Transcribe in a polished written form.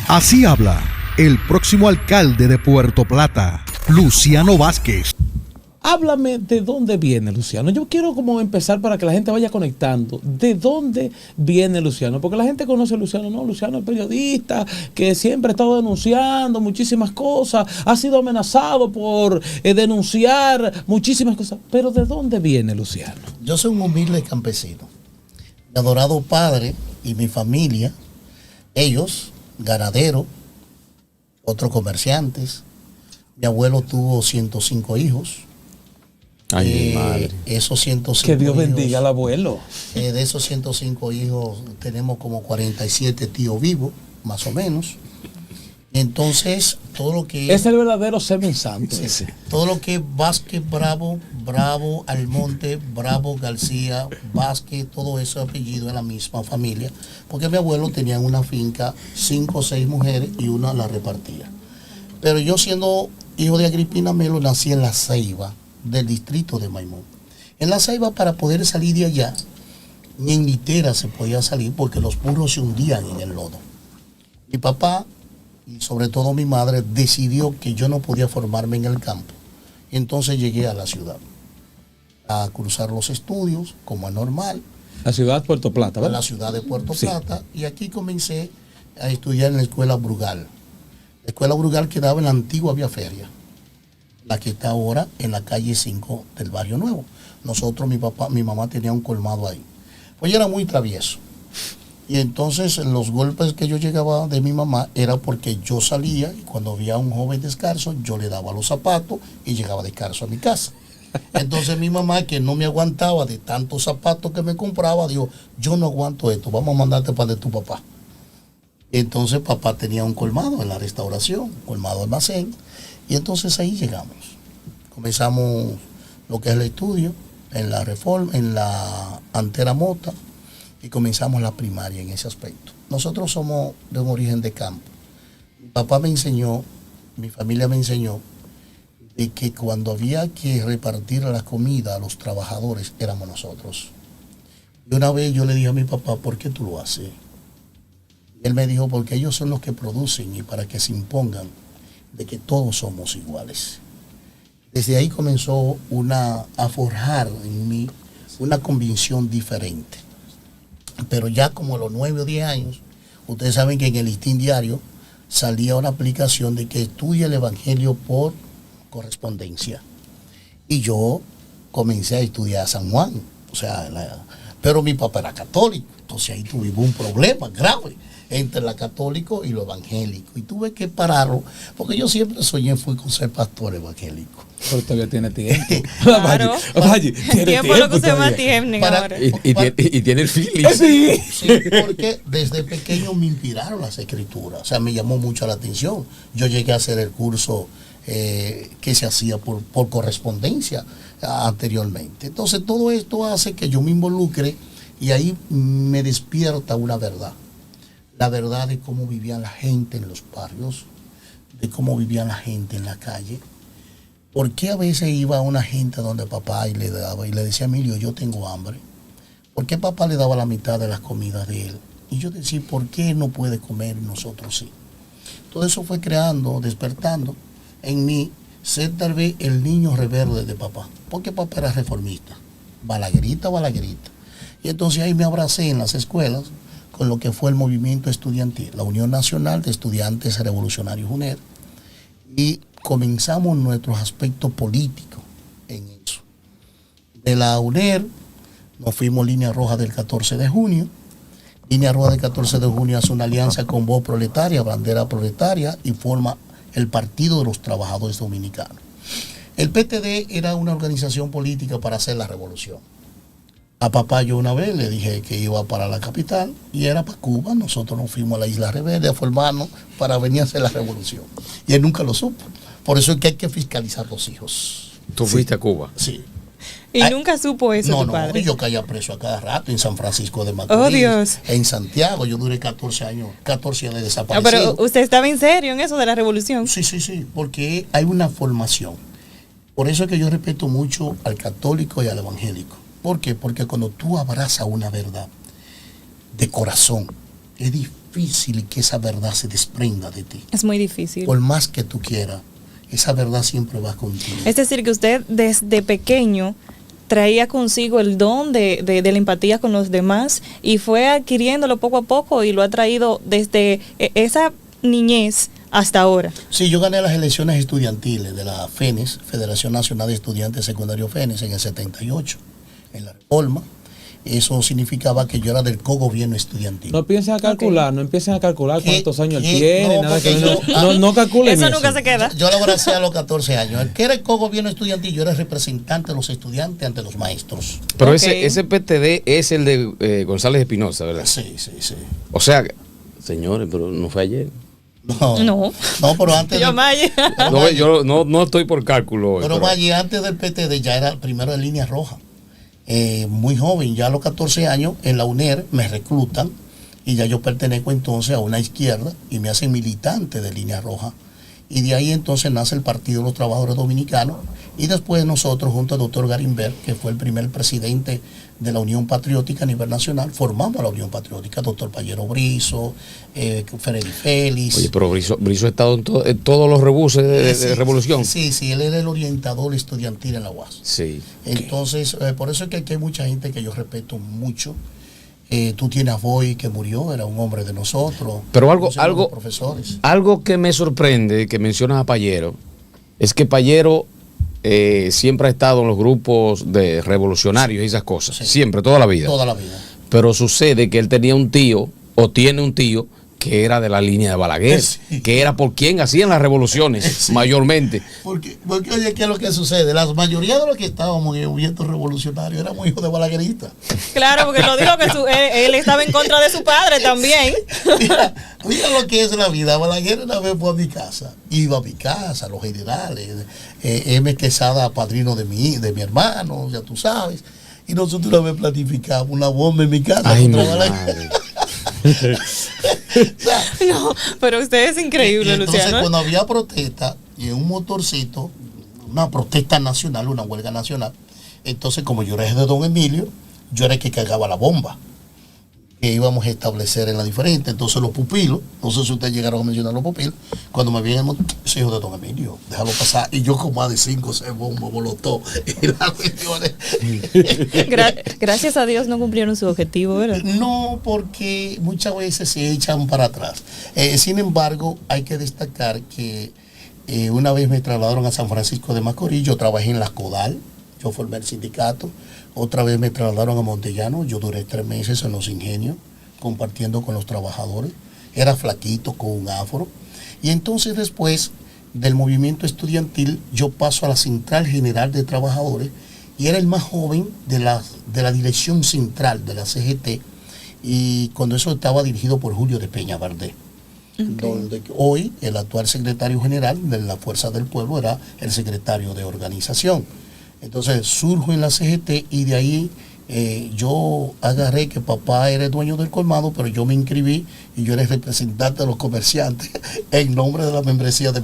Así habla el próximo alcalde de Puerto Plata, Luciano Vázquez. Háblame de dónde viene Luciano. Yo quiero como empezar para que la gente vaya conectando. ¿De dónde viene Luciano? Porque la gente conoce a Luciano, ¿no? Luciano es periodista que siempre ha estado denunciando muchísimas cosas, ha sido amenazado por denunciar muchísimas cosas. Pero ¿de dónde viene Luciano? Yo soy un humilde campesino. Mi adorado padre y mi familia, ellos, ganaderos, otros comerciantes. Mi abuelo tuvo 105 hijos. Ay, mi madre. Esos 105 que Dios hijos, bendiga al abuelo. De esos 105 hijos tenemos como 47 tíos vivos, más o menos. Entonces, todo lo que es el verdadero semen santo. Sí, todo lo que es Vázquez, Bravo, Almonte, Bravo, García, Vázquez, todo ese apellido es la misma familia, porque mi abuelo tenía una finca, 5 o 6 mujeres y una la repartía. Pero yo, siendo hijo de Agripina Melo, nací en La Ceiba, del distrito de Maimón. En La Ceiba, para poder salir de allá, ni en litera se podía salir porque los burros se hundían en el lodo. Mi papá, y sobre todo mi madre, decidió que yo no podía formarme en el campo. Y entonces llegué a la ciudad a cursar los estudios como normal. La ciudad de Puerto Plata, ¿verdad? La ciudad de Puerto Plata. Y aquí comencé a estudiar en la escuela Brugal. La escuela Brugal quedaba en la antigua Vía Feria, la que está ahora en la calle 5 del Barrio Nuevo. Nosotros, mi mamá tenía un colmado ahí. Pues yo era muy travieso. Y entonces los golpes que yo llegaba de mi mamá era porque yo salía y cuando veía a un joven descalzo, yo le daba los zapatos y llegaba descalzo a mi casa. Entonces mi mamá, que no me aguantaba de tantos zapatos que me compraba, dijo, yo no aguanto esto, vamos a mandarte para de tu papá. Entonces papá tenía un colmado en la restauración, colmado almacén, y entonces ahí llegamos. Comenzamos lo que es el estudio en la Reforma, en la Antera Mota, y comenzamos la primaria en ese aspecto. Nosotros somos de un origen de campo. Mi papá me enseñó, mi familia me enseñó, de que cuando había que repartir la comida a los trabajadores, éramos nosotros. Y una vez yo le dije a mi papá, ¿por qué tú lo haces? Y él me dijo, porque ellos son los que producen y para que se impongan de que todos somos iguales. Desde ahí comenzó a forjar en mí una convicción diferente. Pero ya como a los 9 o 10 años, ustedes saben que en el Listín Diario salía una aplicación de que estudia el Evangelio por correspondencia. Y yo comencé a estudiar San Juan. Pero mi papá era católico. Entonces ahí tuvimos un problema grave entre la católico y lo evangélico. Y tuve que pararlo, porque yo siempre soñé fui con ser pastor evangélico. Pero todavía tiene tiempo. Claro. Vaya, tiene tiempo lo que usted más tiene ahora. Y tiene el feeling. Sí, porque desde pequeño me inspiraron las escrituras. O sea, me llamó mucho la atención. Yo llegué a hacer el curso que se hacía por correspondencia anteriormente. Entonces todo esto hace que yo me involucre y ahí me despierta una verdad. La verdad de cómo vivía la gente en los barrios, de cómo vivía la gente en la calle. ¿Por qué a veces iba una gente donde papá y le decía, Emilio, yo tengo hambre? ¿Por qué papá le daba la mitad de las comidas de él? Y yo decía, ¿por qué no puede comer y nosotros sí? Todo eso fue creando, despertando en mí ser tal vez el niño rebelde de papá, porque papá era reformista, balaguerita. Y entonces ahí me abracé en las escuelas con lo que fue el movimiento estudiantil, la Unión Nacional de Estudiantes Revolucionarios UNER, y comenzamos nuestros aspectos políticos en eso. De la UNER nos fuimos Línea Roja del 14 de junio. Línea Roja del 14 de junio hace una alianza con Voz Proletaria, Bandera Proletaria, y forma el Partido de los Trabajadores Dominicanos. El PTD era una organización política para hacer la revolución. A papá yo una vez le dije que iba para la capital y era para Cuba. Nosotros nos fuimos a la Isla Rebelde a formarnos para venir a hacer la revolución. Y él nunca lo supo. Por eso es que hay que fiscalizar a los hijos. ¿Tú fuiste a Cuba? Sí. Y nunca supo eso tu padre. Yo caía preso a cada rato en San Francisco de Macorís. Oh, Dios. En Santiago. Yo duré 14 años desaparecido. No, pero usted estaba en serio en eso de la revolución. Sí, porque hay una formación. Por eso es que yo respeto mucho al católico y al evangélico. ¿Por qué? Porque cuando tú abrazas una verdad de corazón, es difícil que esa verdad se desprenda de ti. Es muy difícil. Por más que tú quieras, esa verdad siempre va contigo. Es decir, que usted desde pequeño traía consigo el don de la empatía con los demás y fue adquiriéndolo poco a poco y lo ha traído desde esa niñez hasta ahora. Sí, yo gané las elecciones estudiantiles de la FENES, Federación Nacional de Estudiantes Secundarios FENES, en el 78, en la Reforma. Eso significaba que yo era del cogobierno estudiantil. No piensen a calcular, no empiecen a calcular cuántos años él tiene, no, nada que yo- no calculen Eso nunca se queda. Yo lo abracé a los 14 años. El que era el cogobierno estudiantil, yo era representante de los estudiantes ante los maestros. Pero Ok. ese PTD es el de González Espinosa, ¿verdad? Sí, sí, sí. O sea, señores, pero no fue ayer. No. No, pero antes Yo del, Maya. No, yo no estoy por cálculo hoy. pero pero- Valle, antes del PTD ya era primero de línea roja. Muy joven, ya a los 14 años en la UNER me reclutan y ya yo pertenezco entonces a una izquierda y me hacen militante de línea roja. Y de ahí entonces nace el Partido de los Trabajadores Dominicanos y después nosotros junto al doctor Garimber, que fue el primer presidente de la Unión Patriótica a nivel nacional, formamos la Unión Patriótica, doctor Payero Brizo, Freddy Félix. Oye, pero Brizo ha estado en todos los rebuses de Sí, revolución. Sí, sí, él era el orientador estudiantil en la UAS. Sí. Entonces, por eso es que aquí hay mucha gente que yo respeto mucho. Tú tienes a Boy, que murió, era un hombre de nosotros. Pero Conocemos los profesores. algo que me sorprende, que mencionas a Payero, es que Payero siempre ha estado en los grupos de revolucionarios y esas cosas. Sí. Siempre, toda la vida. Toda la vida. Pero sucede que él tenía un tío, o tiene un tío, que era de la línea de Balaguer, Sí. que era por quien hacían las revoluciones, Sí. mayormente. Porque, oye, ¿qué es lo que sucede? La mayoría de los que estábamos en el movimiento revolucionario éramos hijos de balagueristas. Claro, porque lo dijo que él estaba en contra de su padre también. Mira lo que es la vida. Balaguer una vez fue a mi casa. Iba a mi casa, los generales. M. Quesada, padrino de mi hermano, ya tú sabes. Y nosotros una vez planificamos una bomba en mi casa. Ay, mi contra Balaguer. madre. O sea, No, pero usted es increíble, y entonces Luciano. cuando había protesta y en un motorcito, una protesta nacional, una huelga nacional, entonces como yo era de Don Emilio, yo era el que cargaba la bomba que íbamos a establecer en la diferente. Entonces los pupilos, no sé si ustedes llegaron a mencionar los pupilos, cuando me vienen, soy hijo de Don Emilio, déjalo pasar. Y yo con más de 5 o 6 bombas volotó y las cuestiones. Gracias a Dios no cumplieron su objetivo, ¿verdad? No, porque muchas veces se echan para atrás. Sin embargo, hay que destacar que una vez me trasladaron a San Francisco de Macorís, yo trabajé en la Codal, yo formé el sindicato. Otra vez me trasladaron a Montellano, yo duré 3 meses en los ingenios, compartiendo con los trabajadores. Era flaquito, con un afro. Y entonces después del movimiento estudiantil, yo paso a la Central General de Trabajadores y era el más joven de la dirección central de la CGT, y cuando eso estaba dirigido por Julio de Peña Vardé. Donde hoy el actual secretario general de la Fuerza del Pueblo era el secretario de organización. Entonces surjo en la CGT y de ahí yo agarré que papá era el dueño del colmado, pero yo me inscribí y yo era el representante de los comerciantes en nombre de la membresía de